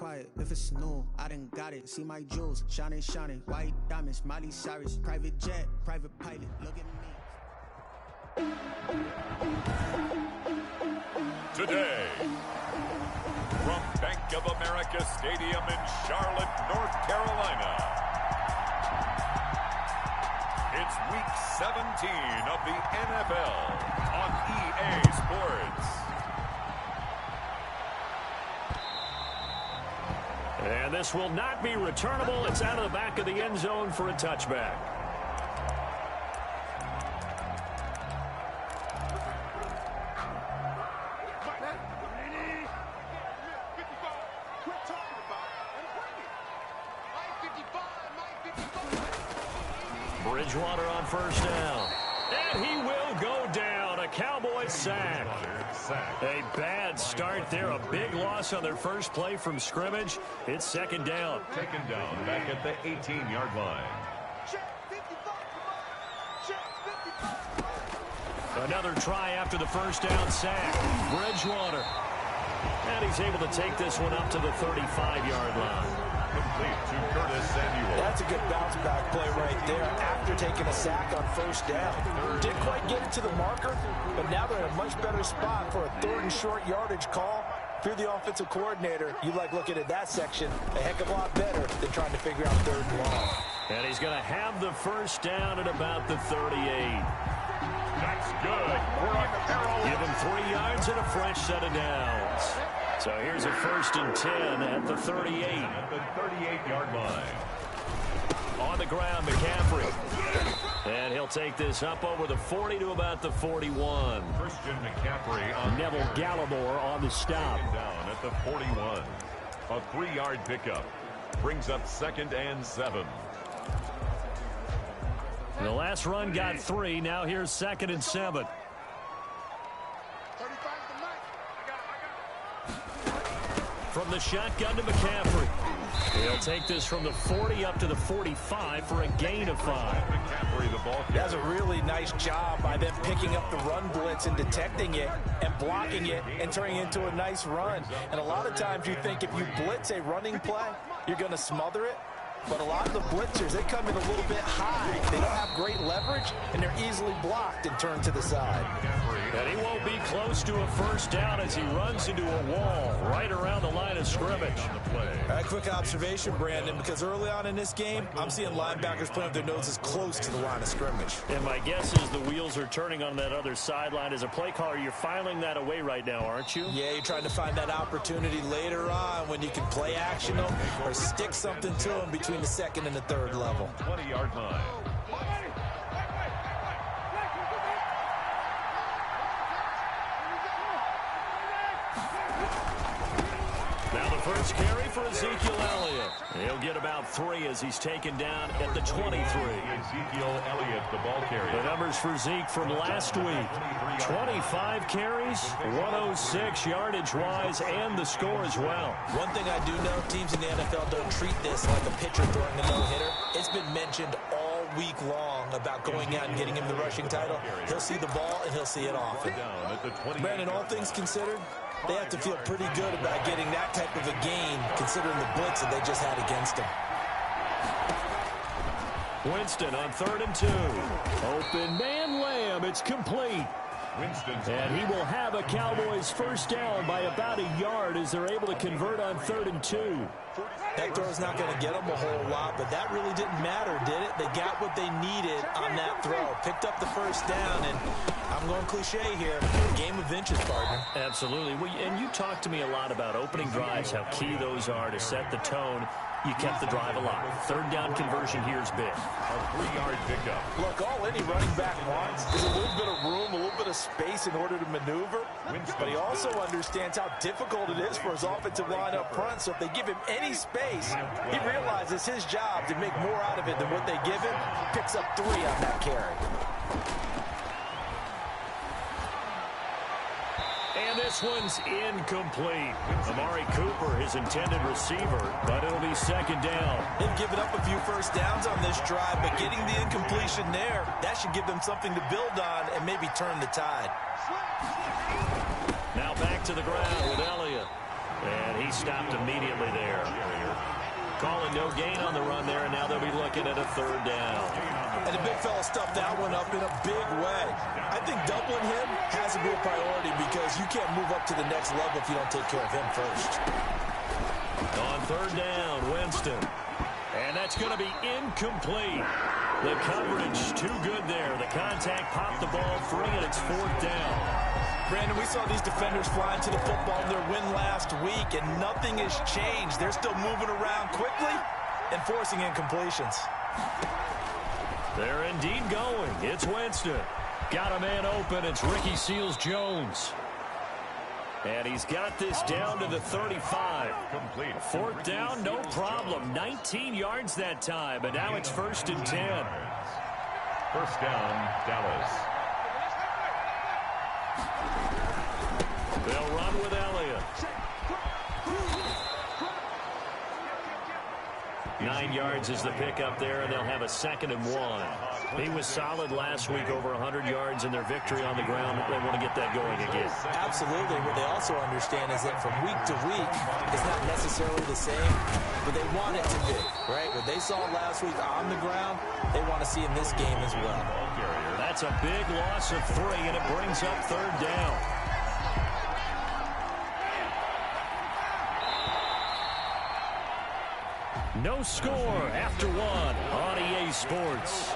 quiet. If it's new, I done got it. See my jewels, shining, shining. White diamonds, Miley Cyrus. Private jet, private pilot. Look at me. Today, from Bank of America Stadium in Charlotte, North Carolina, it's Week 17 of the NFL on EA Sports. And this will not be returnable. It's out of the back of the end zone for a touchback. Bridgewater on first down. And he will go down. A Cowboys sack. A bad start there. A big loss on their first play from scrimmage. It's second down. Taken down back at the 18-yard line. Another try after the first down sack. Bridgewater. And he's able to take this one up to the 35-yard line. Complete to Curtis Samuel. That's a good bounce back play right there after taking a sack on first down. Didn't quite get it to the marker, but now they're in a much better spot for a third and short yardage call. If you're the offensive coordinator, you like looking at that section a heck of a lot better than trying to figure out third and long. And he's going to have the first down at about the 38. That's good. Give him 3 yards and a fresh set of downs. So here's a 1st and 10 at the 38. At the 38-yard line. On the ground, McCaffrey. And he'll take this up over the 40 to about the 41. Christian McCaffrey on Neville Gallimore on the stop. Down at the 41. A 3-yard pickup. Brings up 2nd and 7. The last run got 3. Now here's 2nd and 7. From the shotgun to McCaffrey. He'll take this from the 40 up to the 45 for a gain of 5. McCaffrey, the ball That's a really nice job by them picking up the run blitz and detecting it and blocking it and turning it into a nice run. And a lot of times you think if you blitz a running play, you're going to smother it. But a lot of the blitzers, they come in a little bit high. They don't have great leverage, and they're easily blocked and turned to the side. And he won't be close to a first down as he runs into a wall right around the line of scrimmage. A quick observation, Brandon, because early on in this game, I'm seeing linebackers playing with their noses close to the line of scrimmage. And my guess is the wheels are turning on that other sideline. As a play caller, you're filing that away right now, aren't you? Yeah, you're trying to find that opportunity later on when you can play action them or stick something to them between the 2nd and the 3rd level. 20-yard line. Now the first carry for Ezekiel Elliott. He'll get about 3 as he's taken down at the 23. Ezekiel Elliott, the ball carrier. The numbers for Zeke from last week. 25 carries, 106 yardage-wise, and the score as well. One thing I do know, teams in the NFL don't treat this like a pitcher throwing a no-hitter. It's been mentioned all week long about going out and getting him the rushing title. He'll see the ball, and he'll see it often. Brandon, all things considered, they have to feel pretty good about getting that type of a gain, considering the blitz that they just had against them. Winston on 3rd and 2. Open man Lamb. It's complete. And he will have a Cowboys first down by about a yard as they're able to convert on 3rd and 2. That throw's not going to get them a whole lot, but that really didn't matter, did it? They got what they needed on that throw. Picked up the first down, and I'm going cliche here. Game of inches, partner. Absolutely. Well, and you talked to me a lot about opening drives, how key those are to set the tone. You kept the drive alive. 3rd down conversion here is big. A 3-yard pickup. Look, all any running back wants is a little bit of room, a little bit of space in order to maneuver. But he also understands how difficult it is for his offensive line up front. So if they give him any space, he realizes his job to make more out of it than what they give him. Picks up 3 on that carry. And this one's incomplete. Amari Cooper, his intended receiver, but it'll be 2nd down. They've given up a few first downs on this drive, but getting the incompletion there, that should give them something to build on and maybe turn the tide. Now back to the ground with Elliott. And he stopped immediately there. Calling no gain on the run there, and now they'll be looking at a third down. And the big fella stuffed that one up in a big way. I think doubling him has to be a priority because you can't move up to the next level if you don't take care of him first. On third down, Winston. And that's going to be incomplete. The coverage too good there. The contact popped the ball free, and it's fourth down. Brandon, we saw these defenders flying to the football in their win last week, and nothing has changed. They're still moving around quickly and forcing incompletions. They're indeed going. It's Winston. Got a man open. It's Ricky Seals-Jones. And he's got this down to the 35. Complete. Fourth down, no problem. 19 yards that time, and now it's 1st and 10. First down, Dallas. They'll run with Elliott. 9 yards is the pickup there, and they'll have a 2nd and 1. He was solid last week, over 100 yards in their victory on the ground. They want to get that going again. Absolutely. What they also understand is that from week to week, it's not necessarily the same, but they want it to be, right? What they saw last week on the ground, they want to see in this game as well. That's a big loss of 3, and it brings up third down. No score after 1 on EA Sports.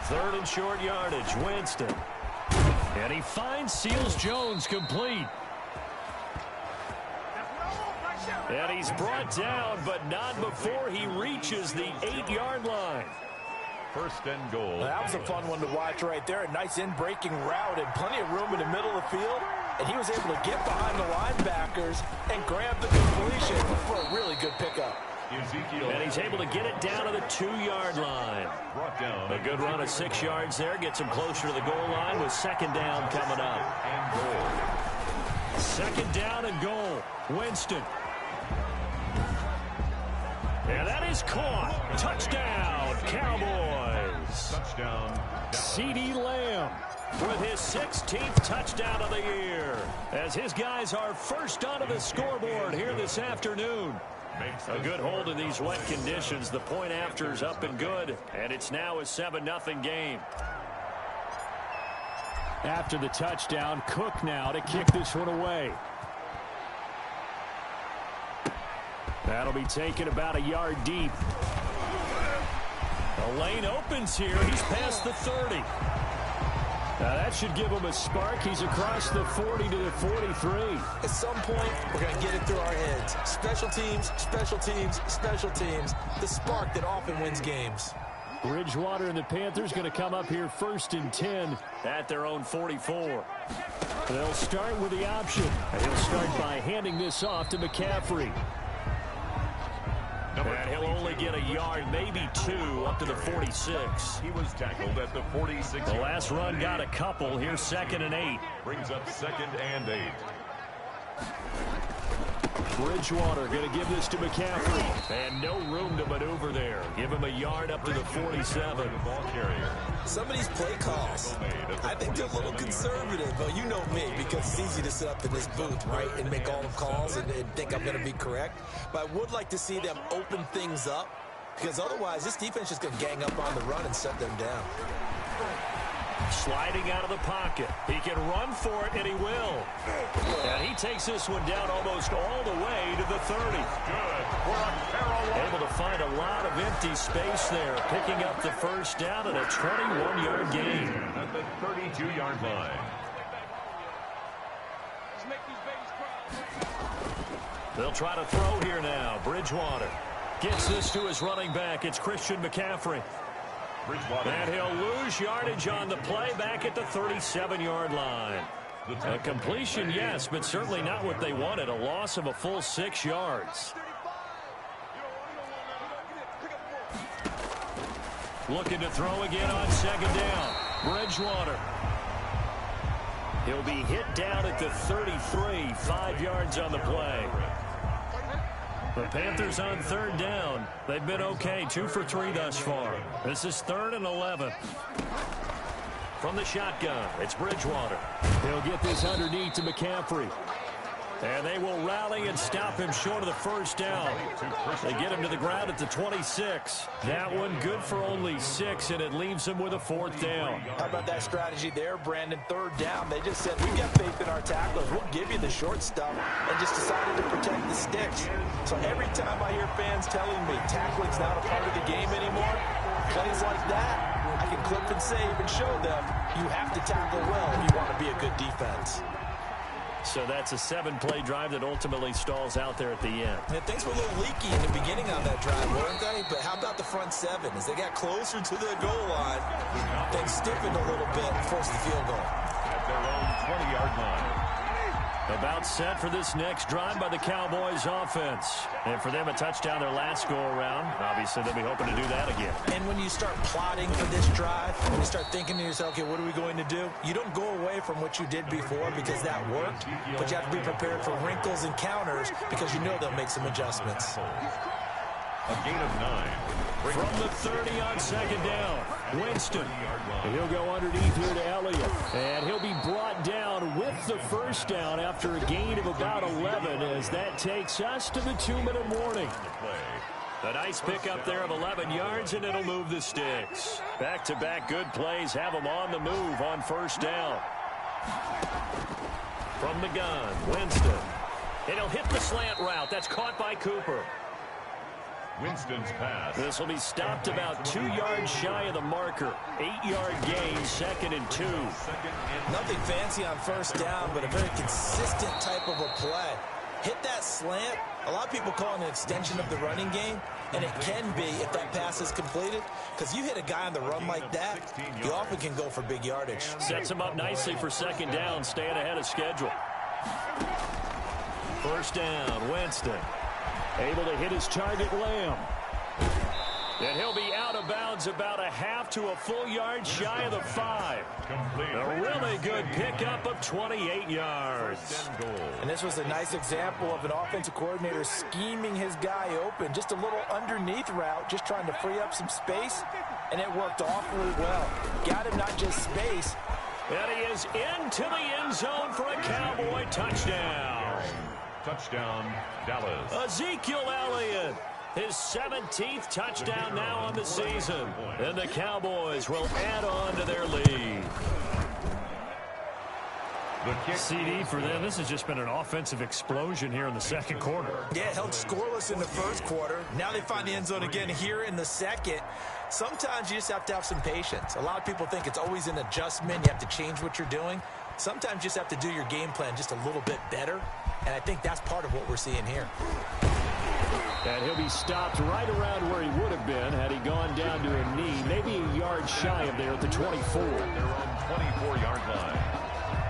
Third and short yardage, Winston. And he finds Seals-Jones complete. And he's brought down, but not before he reaches the 8-yard line. First and goal. That was a fun one to watch right there. A nice in-breaking route and plenty of room in the middle of the field. And he was able to get behind the linebackers and grab the completion for a really good pickup. And he's able to get it down to the 2-yard line. A good run of 6 yards there. Gets him closer to the goal line with 2nd down coming up. And goal. 2nd down and goal. Winston. And that is caught. Touchdown, Cowboys. Touchdown. CeeDee Lamb with his 16th touchdown of the year, as his guys are first onto the scoreboard here this afternoon. A good hold in these wet conditions. The point after's up and good, and it's now a 7-0 game. After the touchdown, Cook now to kick this one away. That'll be taken about a yard deep. The lane opens here. He's past the 30. Now that should give him a spark. He's across the 40 to the 43. At some point, we're going to get it through our heads. Special teams, special teams, special teams. The spark that often wins games. Bridgewater and the Panthers going to come up here 1st and 10 at their own 44. They'll start with the option. And he'll start by handing this off to McCaffrey. And he'll only get a yard, maybe 2, up to the 46. He was tackled at the 46. The last run got a couple. Here's 2nd and 8. Brings up 2nd and 8. Bridgewater going to give this to McCaffrey. And no room to maneuver there. Give him a yard up to the 47. Ball carrier. Some of these play calls, I think they're a little conservative. But you know me, because it's easy to sit up in this booth, right, and make all the calls and think I'm going to be correct. But I would like to see them open things up, because otherwise this defense is going to gang up on the run and shut them down. Sliding out of the pocket. He can run for it, and he will. And he takes this one down almost all the way to the 30. Good for a Carolina. Able to find a lot of empty space there, picking up the first down and a 21-yard gain. At the 32-yard line. They'll try to throw here now. Bridgewater gets this to his running back. It's Christian McCaffrey. And he'll lose yardage on the play back at the 37-yard line. A completion, yes, but certainly not what they wanted. A loss of a full 6 yards. Looking to throw again on 2nd down. Bridgewater. He'll be hit down at the 33, 5 yards on the play. The Panthers on 3rd down. They've been okay, 2 for 3 thus far. This is 3rd and 11. From the shotgun, it's Bridgewater. He'll get this underneath to McCaffrey. And they will rally and stop him short of the first down. They get him to the ground at the 26. That one good for only 6, and it leaves him with a 4th down. How about that strategy there, Brandon? 3rd down. They just said, we've got faith in our tacklers. We'll give you the short stuff, and just decided to protect the sticks. So every time I hear fans telling me tackling's not a part of the game anymore, plays like that, I can clip and save and show them you have to tackle well if you want to be a good defense. So that's a 7-play drive that ultimately stalls out there at the end. And things were a little leaky in the beginning on that drive, weren't they? But how about the front 7? As they got closer to the goal line, things stiffened a little bit and forced the field goal. At their own 20-yard line. About set for this next drive by the Cowboys offense. And for them, a touchdown their last go-around. Obviously, they'll be hoping to do that again. And when you start plotting for this drive, when you start thinking to yourself, okay, what are we going to do? You don't go away from what you did before because that worked, but you have to be prepared for wrinkles and counters because you know they'll make some adjustments. A gain of 9. From the 30 on 2nd down, Winston. He'll go underneath here to Elliott. And he'll be brought down with the first down after a gain of about 11 as that takes us to the 2-minute warning. A nice pickup there of 11 yards, and it'll move the sticks. Back-to-back good plays have them on the move on 1st down. From the gun, Winston. And he'll hit the slant route. That's caught by Cooper. Winston's pass. This will be stopped about 2 yards shy of the marker. 8-yard gain, 2nd and 2. Nothing fancy on 1st down, but a very consistent type of a play. Hit that slant. A lot of people call it an extension of the running game, and it can be if that pass is completed, because you hit a guy on the run like that, you often can go for big yardage. Sets him up nicely for 2nd down, staying ahead of schedule. 1st down, Winston. Able to hit his target, Lamb. And he'll be out of bounds about a half to a full yard shy of the 5. A really good pickup of 28 yards. And this was a nice example of an offensive coordinator scheming his guy open. Just a little underneath route, just trying to free up some space, and it worked awfully well. Got him not just space. And he is into the end zone for a Cowboy touchdown. Touchdown, Dallas. Ezekiel Elliott, his 17th touchdown now on the season. And the Cowboys will add on to their lead. CD for them. This has just been an offensive explosion here in the 2nd quarter. Yeah, held scoreless in the 1st quarter. Now they find the end zone again here in the 2nd. Sometimes you just have to have some patience. A lot of people think it's always an adjustment. You have to change what you're doing. Sometimes you just have to do your game plan just a little bit better. And I think that's part of what we're seeing here. And he'll be stopped right around where he would have been had he gone down to a knee, maybe a yard shy of there at the 24. They're on 24-yard line.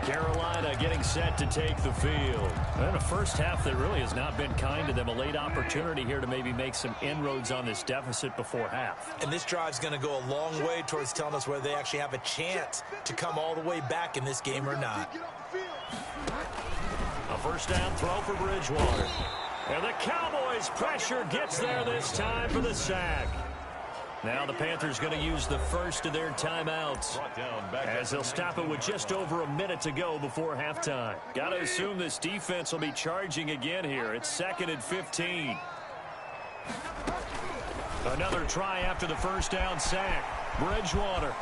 Carolina getting set to take the field. And a first half that really has not been kind to them. A late opportunity here to maybe make some inroads on this deficit before half. And this drive's going to go a long way towards telling us whether they actually have a chance to come all the way back in this game or not. A 1st down throw for Bridgewater. And the Cowboys' pressure gets there this time for the sack. Now the Panthers going to use the first of their timeouts as they'll stop it with just over a minute to go before halftime. Got to assume this defense will be charging again here. It's 2nd and 15. Another try after the 1st down sack. Bridgewater.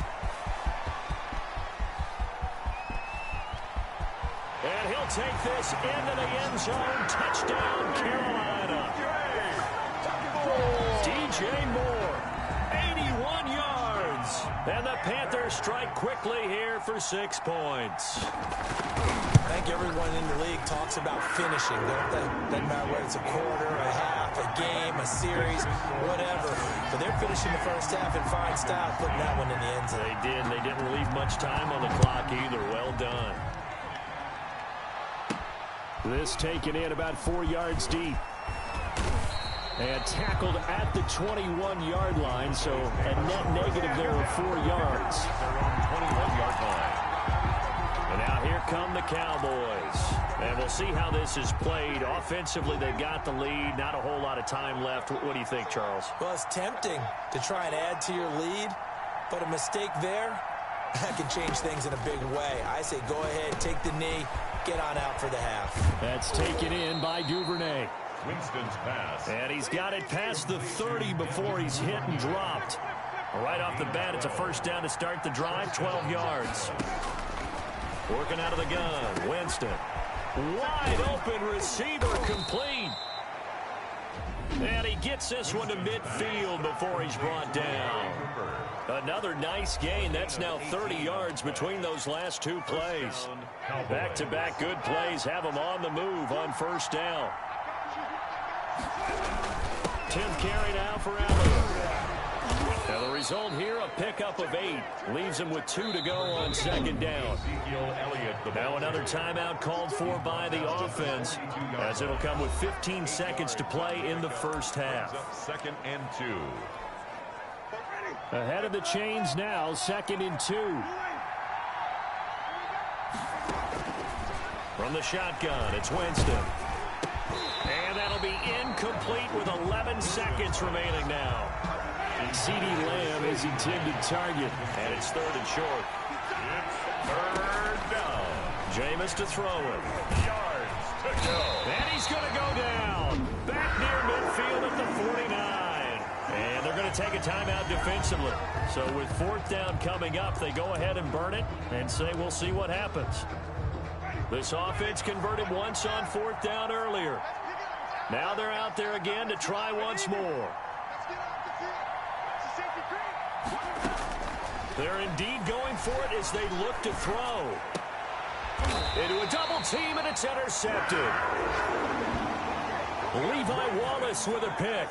And he'll take this into the end zone. Touchdown, Carolina. DJ Moore, 81 yards. And the Panthers strike quickly here for 6 points. I think everyone in the league talks about finishing, don't they? Doesn't matter whether it's a quarter, a half, a game, a series, whatever. But they're finishing the first half in fine style, putting that one in the end zone. They did. They didn't leave much time on the clock either. Well done. This taken in about 4 yards deep. And tackled at the 21-yard line, so a net negative there of 4 yards. They're on 21-yard line. And now here come the Cowboys. And we'll see how this is played. Offensively, they've got the lead. Not a whole lot of time left. What do you think, Charles? Well, it's tempting to try and add to your lead, but a mistake there that can change things in a big way. I say go ahead, take the knee, get on out for the half. That's taken in by Duvernay. Winston's pass. And he's got it past the 30 before he's hit and dropped. Right off the bat, it's a first down to start the drive, 12 yards. Working out of the gun, Winston. Wide open receiver, complete. And he gets this one to midfield before he's brought down. Another nice gain. That's now 30 yards between those last two plays. Back-to-back good plays have him on the move on first down. 10th carry now for Allen. Now the result here, a pickup of 8. Leaves him with 2 to go on second down. Now another timeout called for by the offense, as it'll come with 15 seconds to play in the first half. 2nd and 2. Ahead of the chains now, 2nd and 2. From the shotgun, it's Winston. And that'll be incomplete with 11 seconds remaining now. CeeDee Lamb is intended target, and it's 3rd and short. It's 3rd down. Jameis to throw it. Yards to go. And he's going to go down. Back near midfield at the 49. And they're going to take a timeout defensively. So with 4th down coming up, they go ahead and burn it and say we'll see what happens. This offense converted once on 4th down earlier. Now they're out there again to try once more. They're indeed going for it as they look to throw. Into a double team, and it's intercepted. Levi Wallace with a pick.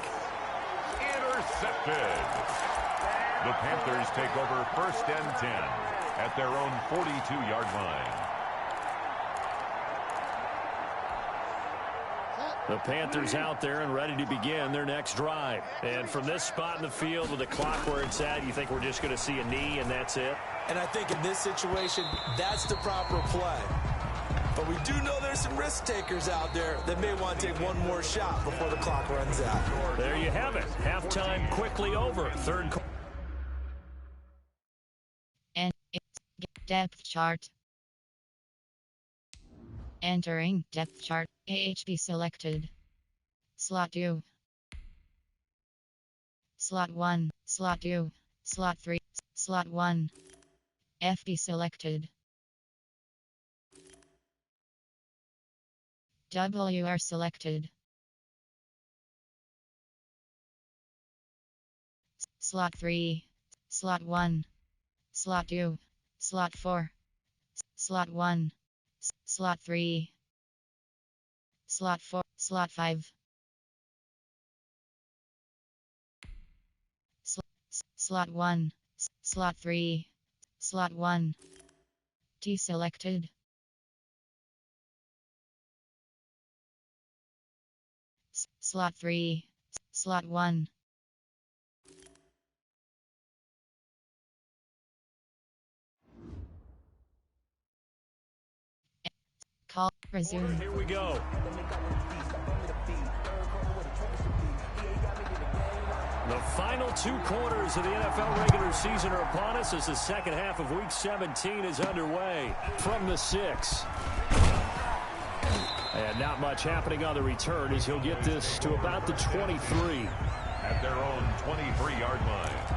Intercepted. The Panthers take over 1st and 10 at their own 42-yard line. The Panthers out there and ready to begin their next drive. And from this spot in the field with the clock where it's at, you think we're just going to see a knee and that's it? And I think in this situation, that's the proper play. But we do know there's some risk takers out there that may want to take one more shot before the clock runs out. There you have it. Halftime quickly over. 3rd quarter. And it's depth chart. Entering depth chart. AHB selected. Slot 2. Slot 1. Slot 2. Slot 3. Slot 1. FB selected. WR selected. Slot 3. Slot 1. Slot 2. Slot 4. Slot 1. Slot 3. Slot 4. Slot 5. Slot 1. Slot 3. Slot 1. T selected. Slot 3. Slot 1. Call resume. Here we go. The final 2 quarters of the NFL regular season are upon us as the second half of Week 17 is underway from the 6. And not much happening on the return as he'll get this to about the 23. At their own 23-yard line.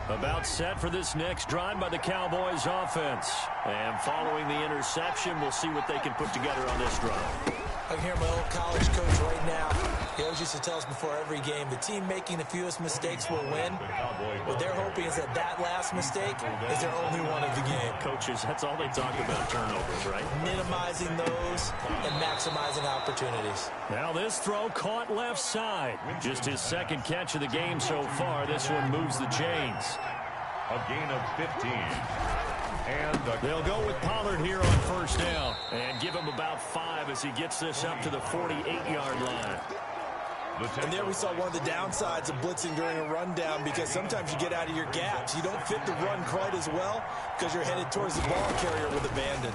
About set for this next drive by the Cowboys offense. And following the interception, we'll see what they can put together on this drive. I can hear my old college coach right now. He always used to tell us before every game, the team making the fewest mistakes will win. What they're hoping is that that last mistake is their only one of the game. Coaches, that's all they talk about, turnovers, right? Minimizing those and maximizing opportunities. Now this throw caught left side. Just his 2nd catch of the game so far. This one moves the chains. A gain of 15. And they'll go with Pollard here on first down and give him about 5 as he gets this up to the 48-yard line. And there we saw one of the downsides of blitzing during a rundown, because sometimes you get out of your gaps. You don't fit the run quite as well because you're headed towards the ball carrier with abandon.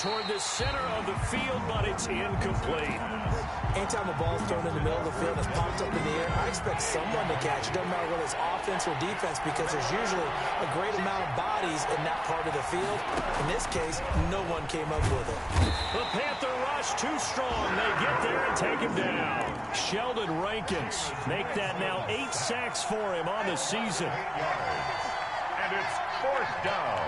toward the center of the field, but it's incomplete. Anytime a ball's thrown in the middle of the field and it's popped up in the air, I expect someone to catch it. Doesn't matter whether it's offense or defense, because there's usually a great amount of bodies in that part of the field. In this case, no one came up with it. The Panther rush too strong. They get there and take him down. Sheldon Rankins make that now 8 sacks for him on the season. And it's 4th down.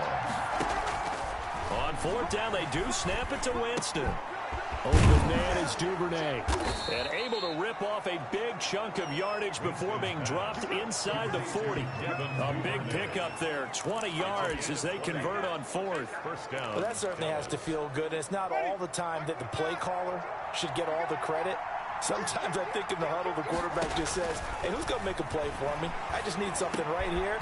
On 4th down, they do snap it to Winston. Open man is Duvernay. And able to rip off a big chunk of yardage before being dropped inside the 40. A big pickup there. 20 yards as they convert on 4th. First down. Well, that certainly has to feel good. It's not all the time that the play caller should get all the credit. Sometimes I think in the huddle, the quarterback just says, hey, who's going to make a play for me? I just need something right here.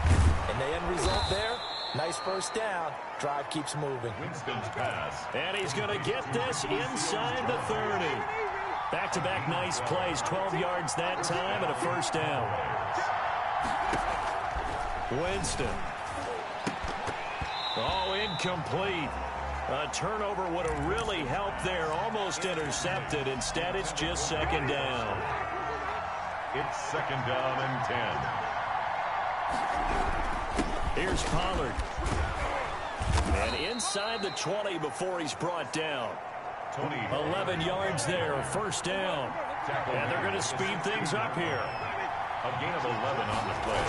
And the end result there, nice first down. Drive keeps moving. Winston's pass. And he's going to get this inside the 30. Back-to-back nice plays. 12 yards that time and a first down. Winston. Oh, incomplete. A turnover would have really helped there. Almost intercepted. Instead, it's just 2nd down. It's 2nd down and 10. Here's Pollard. And inside the 20 before he's brought down. 11 yards there, first down. And they're going to speed things up here. A gain of 11 on the play.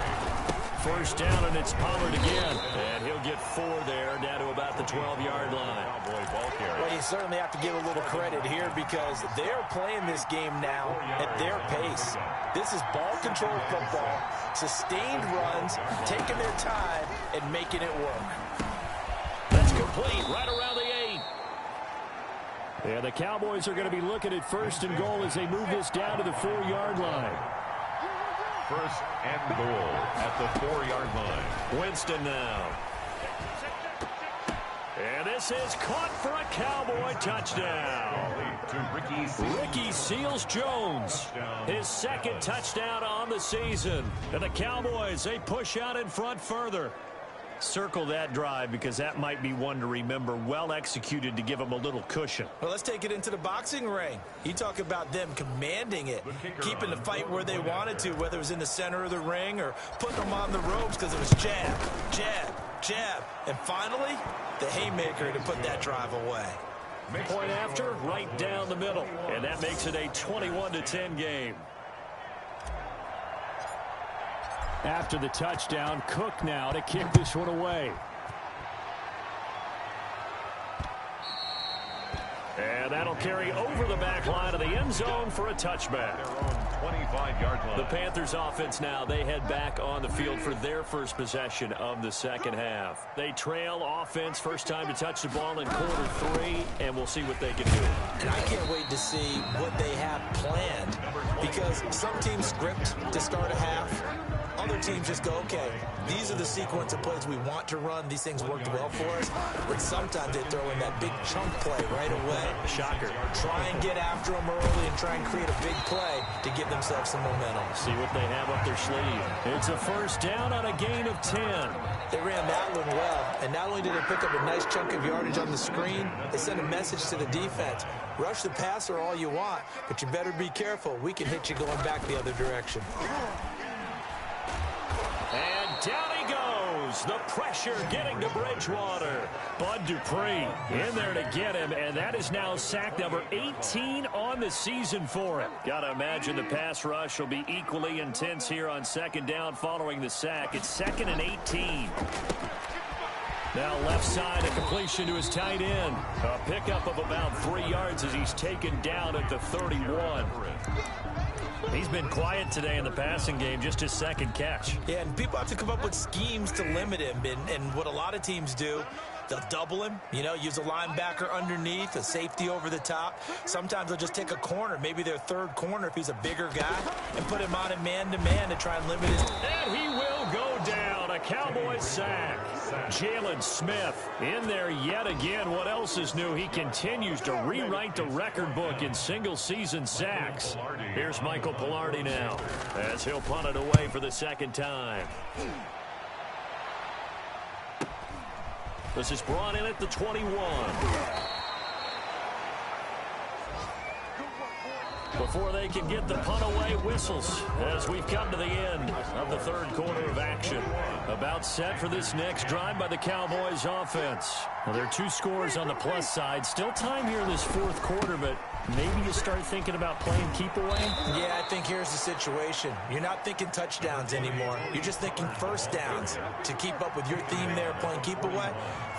First down, and it's Pollard again. And he'll get 4 there, down to about the 12-yard line. Well, you certainly have to give a little credit here because they're playing this game now at their pace. This is ball control football, sustained runs, taking their time, and making it work. That's complete, right around the 8. And the Cowboys are going to be looking at 1st and goal as they move this down to the 4-yard line. 1st and goal at the 4-yard line. Winston now. And this is caught for a Cowboy touchdown. To Ricky Seals-Jones. His 2nd touchdown on the season. And the Cowboys, they push out in front further. Circle that drive because that might be one to remember. Well executed to give them a little cushion. Well, let's take it into the boxing ring. You talk about them commanding it, keeping the fight where they wanted to, whether it was in the center of the ring or putting them on the ropes because it was jab, jab, jab. And finally, the haymaker to put that drive away. Point after, right down the middle. And that makes it a 21-10 game. After the touchdown, Cook now to kick this one away. And that'll carry over the back line of the end zone for a touchback. their own 25-yard line. The Panthers offense now, they head back on the field for their first possession of the second half. They trail offense, first time to touch the ball in quarter 3, and we'll see what they can do. And I can't wait to see what they have planned because some teams script to start a half. Other teams just go, okay, these are the sequence of plays we want to run. These things worked well for us. But sometimes they throw in that big chunk play right away. Shocker. Try and get after them early and try and create a big play to give themselves some momentum. See what they have up their sleeve. It's a first down on a gain of 10. They ran that one well, and not only did they pick up a nice chunk of yardage on the screen, they sent a message to the defense. Rush the passer all you want, but you better be careful. We can hit you going back the other direction. And down he goes. The pressure getting to Bridgewater. Bud Dupree in there to get him, and that is now sack number 18 on the season for him. Got to imagine the pass rush will be equally intense here on second down following the sack. It's 2nd and 18. Now left side, a completion to his tight end. A pickup of about 3 yards as he's taken down at the 31. He's been quiet today in the passing game, just his 2nd catch. Yeah, and people have to come up with schemes to limit him. And what a lot of teams do, they'll double him, use a linebacker underneath, a safety over the top. Sometimes they'll just take a corner, maybe their 3rd corner if he's a bigger guy, and put him on a man-to-man to try and limit his... And he will go down. A Cowboys sack. Jalen Smith in there yet again. What else is new? He continues to rewrite the record book in single-season sacks. Here's Michael Pilardi now as he'll punt it away for the 2nd time. This is brought in at the 21. before they can get the punt away whistles as we've come to the end of the third quarter of action. About set for this next drive by the Cowboys offense. Well, there are 2 scores on the plus side. Still time here in this fourth quarter, but maybe you start thinking about playing keep away? Yeah, I think here's the situation. You're not thinking touchdowns anymore. You're just thinking first downs. To keep up with your theme there, playing keep away,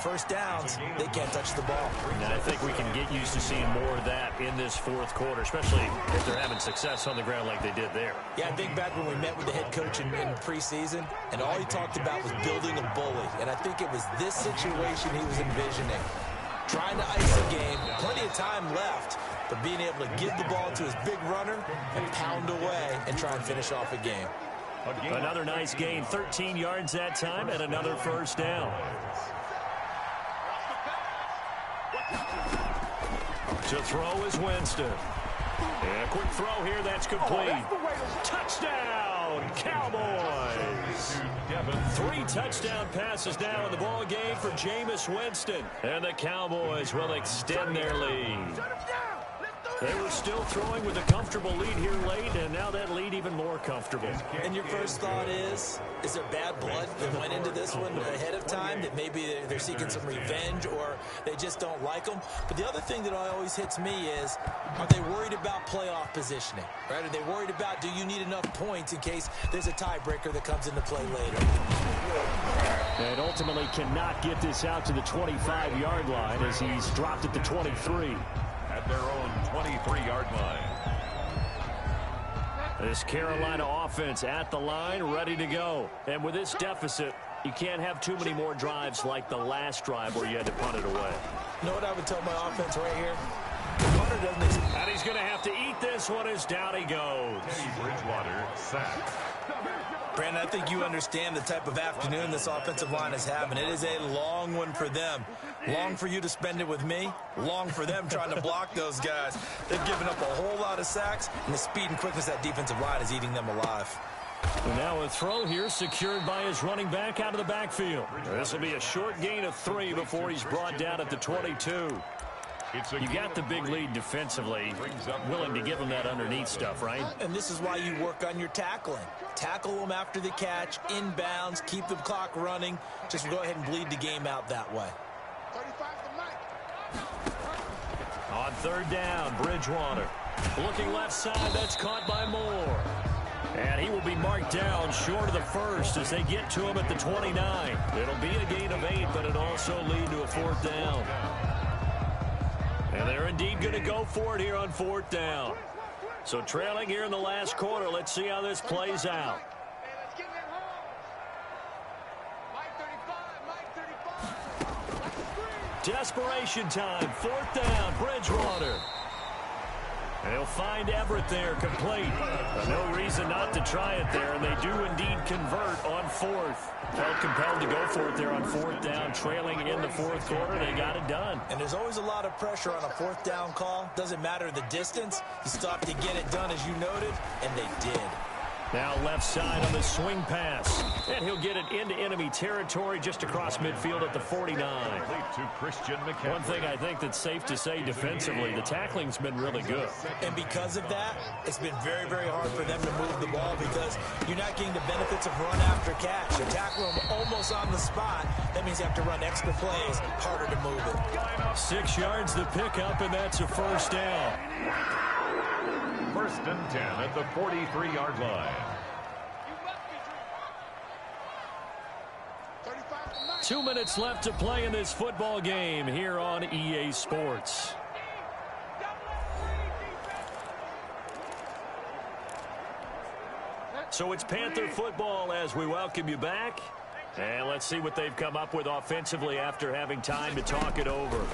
first downs, they can't touch the ball. And I think we can get used to seeing more of that in this fourth quarter, especially if they're having success on the ground like they did there. Yeah, I think back when we met with the head coach in preseason, and all he talked about was building a bully. And I think it was this situation he was envisioning. Trying to ice a game, plenty of time left, but being able to give the ball to his big runner and pound away and try and finish off a game. Another nice gain, 13 yards that time, and another first down. To throw is Winston. And a quick throw here, that's complete. Touchdown, Cowboys! 3 touchdown passes now in the ball game for Jameis Winston. And the Cowboys will extend their lead. They were still throwing with a comfortable lead here late, and now that lead even more comfortable. And your first thought is there bad blood that went into this one ahead of time, that maybe they're seeking some revenge or they just don't like them? But the other thing that always hits me is, are they worried about playoff positioning? Right? Are they worried about, do you need enough points in case there's a tiebreaker that comes into play later? And ultimately cannot get this out to the 25-yard line as he's dropped at the 23. At their own 23-yard line. This Carolina offense at the line, ready to go. And with this deficit, you can't have too many more drives like the last drive where you had to punt it away. You know what I would tell my offense right here? The punter doesn't. And he's going to have to eat this one as down he goes. Bridgewater sacked. Brandon, I think you understand the type of afternoon this offensive line is having. It is a long one for them. Long for you to spend it with me. Long for them trying to block those guys. They've given up a whole lot of sacks, and the speed and quickness of that defensive line is eating them alive. And now a throw here secured by his running back out of the backfield. This will be a short gain of 3 before he's brought down at the 22. You got the big lead defensively, willing to give them that underneath stuff, right? And this is why you work on your tackling. Tackle them after the catch, inbounds, keep the clock running. Just go ahead and bleed the game out that way. On third down, Bridgewater. Looking left side, that's caught by Moore. And he will be marked down short of the first as they get to him at the 29. It'll be a gain of 8, but it'll also lead to a 4th down. And they're indeed going to go for it here on 4th down. So trailing here in the last quarter, let's see how this plays out. Desperation time, 4th down, Bridgewater. And he'll find Everett there, complete. No reason not to try it there, and they do indeed convert on 4th. Felt compelled to go for it there on 4th down, trailing in the 4th quarter. They got it done. And there's always a lot of pressure on a 4th down call. Doesn't matter the distance. You stop to get it done, as you noted, and they did. Now left side on the swing pass. And he'll get it into enemy territory just across midfield at the 49. One thing I think that's safe to say defensively, the tackling's been really good. And because of that, it's been very, very hard for them to move the ball because you're not getting the benefits of run after catch. You tackle them almost on the spot. That means you have to run extra plays, harder to move it. 6 yards the pickup, and that's a 1st down. 1st and 10 at the 43-yard line. 2 minutes left to play in this football game here on EA Sports. So it's Panther football as we welcome you back. And let's see what they've come up with offensively after having time to talk it over.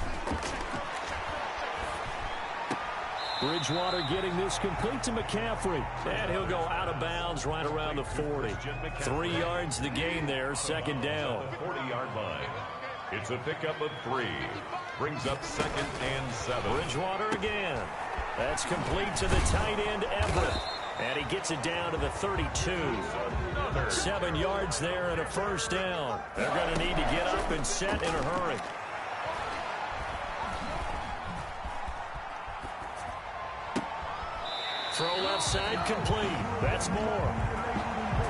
Bridgewater getting this complete to McCaffrey. And he'll go out of bounds right around the 40. 3 yards the gain there, 2nd down. 40-yard line. It's a pickup of 3. Brings up 2nd and 7. Bridgewater again. That's complete to the tight end, Everett. And he gets it down to the 32. 7 yards there and a 1st down. They're going to need to get up and set in a hurry. Throw left side complete. That's more.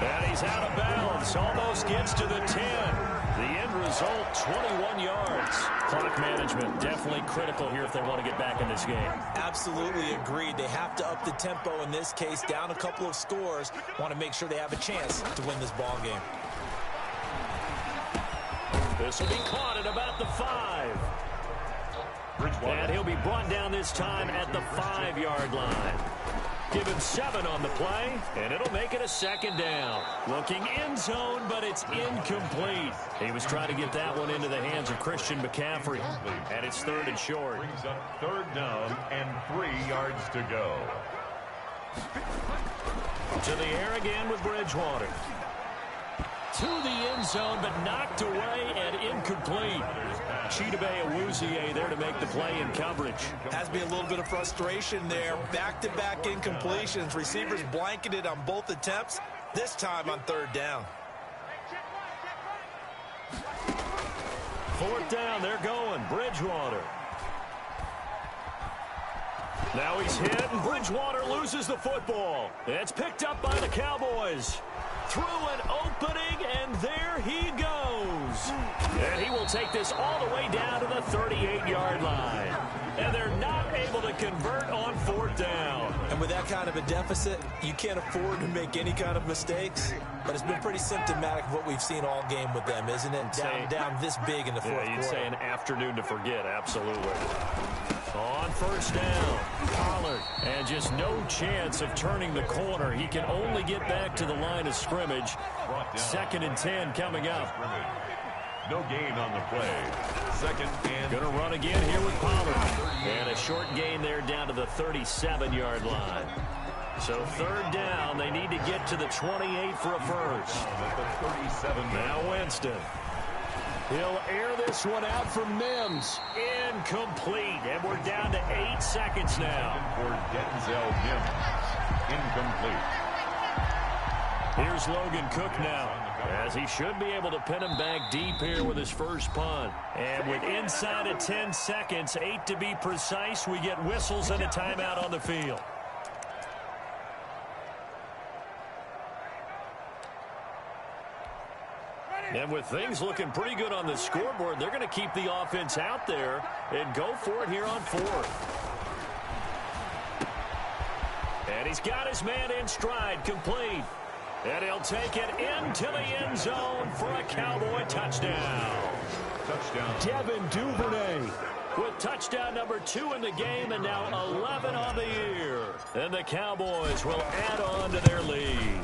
And he's out of bounds. Almost gets to the 10. The end result, 21 yards. Clock management definitely critical here if they want to get back in this game. Absolutely agreed. They have to up the tempo in this case, down a couple of scores. Want to make sure they have a chance to win this ball game. This will be caught at about the 5. And he'll be brought down this time at the 5-yard line. Give him 7 on the play, and it'll make it a 2nd down. Looking end zone, but it's incomplete. He was trying to get that one into the hands of Christian McCaffrey. And it's 3rd and short. Brings up 3rd down and 3 yards to go. To the air again with Bridgewater. To the end zone, but knocked away and incomplete. Chidobe Awuzie there to make the play in coverage. Has to be a little bit of frustration there. Back-to-back incompletions. Receivers blanketed on both attempts, this time on 3rd down. 4th down, they're going. Bridgewater. Now he's hit, and Bridgewater loses the football. It's picked up by the Cowboys. Through an opening, and there he goes. And he will take this all the way down to the 38-yard line. And they're not able to convert on 4th down. And with that kind of a deficit, you can't afford to make any kind of mistakes. But it's been pretty symptomatic of what we've seen all game with them, isn't it? Down this big in the 4th quarter. You'd say an afternoon to forget, absolutely. On 1st down, Pollard, and just no chance of turning the corner. He can only get back to the line of scrimmage. 2nd and 10 coming up. No gain on the play. 2nd and... Going to run again here with Pollard. And a short gain there down to the 37-yard line. So 3rd down, they need to get to the 28 for a first. Now Winston. He'll air this one out for Mims. Incomplete. And we're down to 8 seconds now. For Denzel Mims. Incomplete. Here's Logan Cook now, as he should be able to pin him back deep here with his first punt. And with inside of 10 seconds, 8 to be precise, we get whistles and a timeout on the field. And with things looking pretty good on the scoreboard, they're going to keep the offense out there and go for it here on 4th. And he's got his man in stride, complete. And he'll take it into the end zone for a Cowboy touchdown. Touchdown. Devin Duvernay with touchdown number 2 in the game, and now 11 on the year. And the Cowboys will add on to their lead.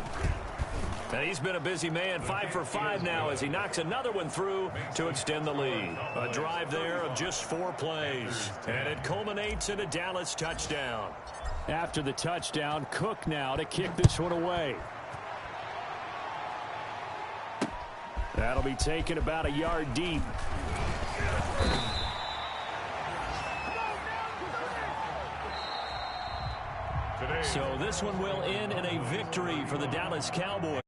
And he's been a busy man, 5 for 5 now as he knocks another one through to extend the lead. A drive there of just 4 plays. And it culminates in a Dallas touchdown. After the touchdown, Cook now to kick this one away. That'll be taken about a yard deep. So this one will end in a victory for the Dallas Cowboys.